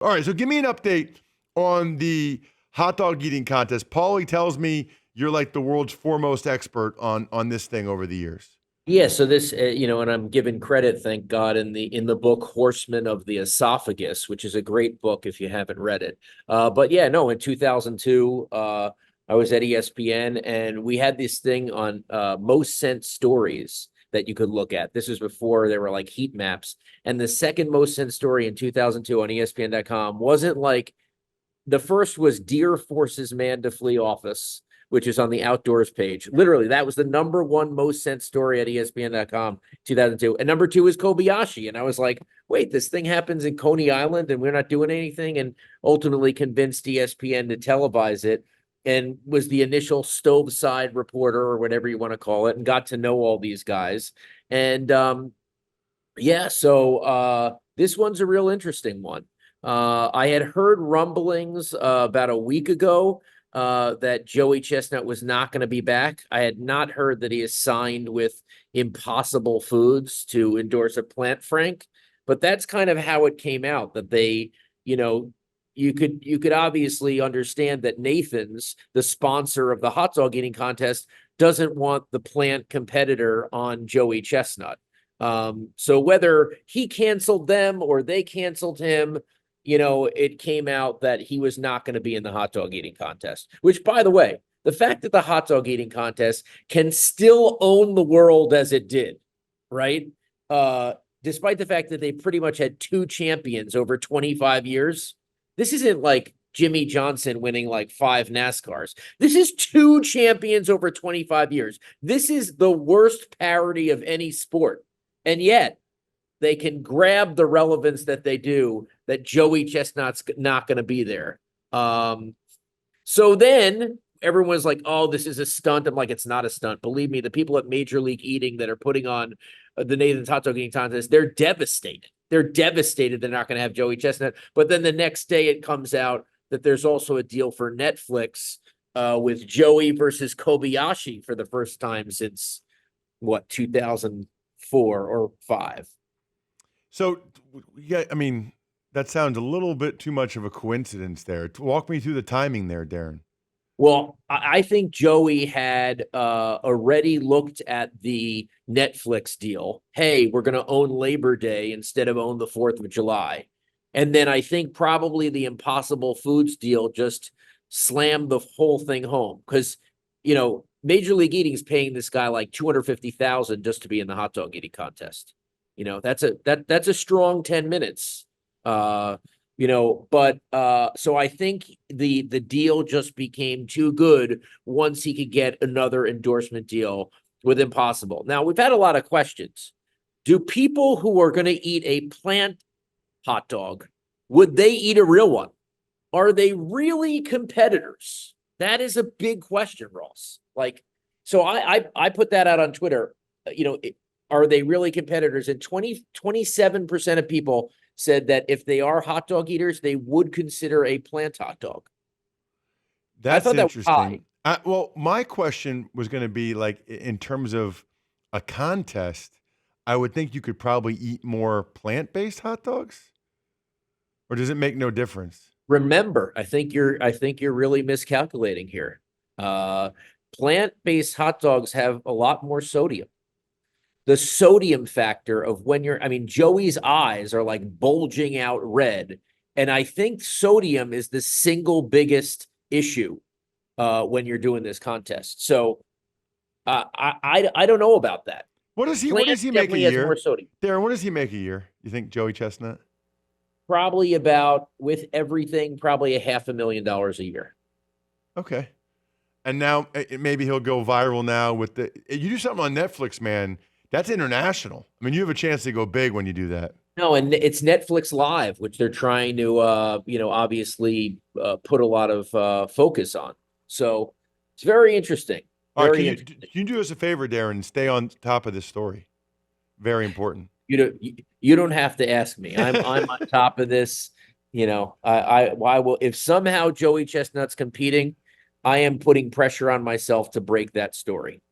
All right, so give me an update on the hot dog eating contest. Paulie tells me you're like the world's foremost expert on this thing over the years. Yeah, so this, and I'm given credit, thank God, in the book Horsemen of the Esophagus, which is a great book if you haven't read it. But yeah, no, in 2002, I was at ESPN and we had this thing on most sent stories that you could look at. This was before there were like heat maps, and the second most sent story in 2002 on ESPN.com wasn't like the first was Deer forces man to flee office, which is on the outdoors page. Literally, that was the number one most sent story at ESPN.com 2002. And number two is Kobayashi. And I was like, wait, this thing happens in Coney Island and we're not doing anything. And ultimately convinced ESPN to televise it and was the initial stove side reporter or whatever you want to call it and got to know all these guys. And yeah, so this one's a real interesting one. I had heard rumblings about a week ago that Joey Chestnut was not going to be back. I had not heard that he is signed with Impossible Foods to endorse a plant frank, but that's kind of how it came out that they, you know, you could obviously understand that Nathan's, the sponsor of the hot dog eating contest, doesn't want the plant competitor on Joey Chestnut. So whether he canceled them or they canceled him, it came out that he was not going to be in the hot dog eating contest, which, by the way, the fact that the hot dog eating contest can still own the world as it did, right? Despite the fact that they pretty much had two champions over 25 years, this isn't like Jimmy Johnson winning like 5 NASCARs. This is two champions over 25 years. This is the worst parody of any sport. And yet, they can grab the relevance that they do, that Joey Chestnut's not going to be there. So then everyone's like, oh, this is a stunt. I'm like, it's not a stunt. Believe me, the people at Major League Eating that are putting on the Nathan's Hot Dog Eating Contest, they're devastated. They're devastated they're not going to have Joey Chestnut. But then the next day it comes out that there's also a deal for Netflix with Joey versus Kobayashi for the first time since, 2004 or 5. So, yeah, I mean, that sounds a little bit too much of a coincidence there. Walk me through the timing there, Darren. Well, I think Joey had already looked at the Netflix deal. Hey, we're going to own Labor Day instead of own the 4th of July. And then I think probably the Impossible Foods deal just slammed the whole thing home because, Major League Eating is paying this guy like $250,000 just to be in the hot dog eating contest. That's a strong 10 minutes. But so I think the deal just became too good once he could get another endorsement deal with Impossible. Now, we've had a lot of questions. Do people who are going to eat a plant hot dog, would they eat a real one? Are they really competitors? That is a big question, Ross. So I put that out on Twitter. Are they really competitors? And 27% of people said that if they are hot dog eaters, they would consider a plant hot dog. I That's thought that was interesting. high. Well, my question was going to be like, in terms of a contest, I would think you could probably eat more plant-based hot dogs, or does it make no difference? Remember, I think you're really miscalculating here. Plant-based hot dogs have a lot more sodium. The sodium factor of Joey's eyes are like bulging out red. And I think sodium is the single biggest issue when you're doing this contest. So I don't know about that. What does he? What Plant does he make a definitely has more year, sodium. Darren? What does he make a year? You think Joey Chestnut? Probably about, with everything, probably $500,000 a year. Okay. And now maybe he'll go viral now with you do something on Netflix, man. That's international. I mean, you have a chance to go big when you do that. No, and it's Netflix Live, which they're trying to, obviously put a lot of focus on. So it's very interesting. All right, Very interesting. can you do us a favor, Darren, and stay on top of this story? Very important. You don't have to ask me. I'm on top of this. I will. If somehow Joey Chestnut's competing, I am putting pressure on myself to break that story.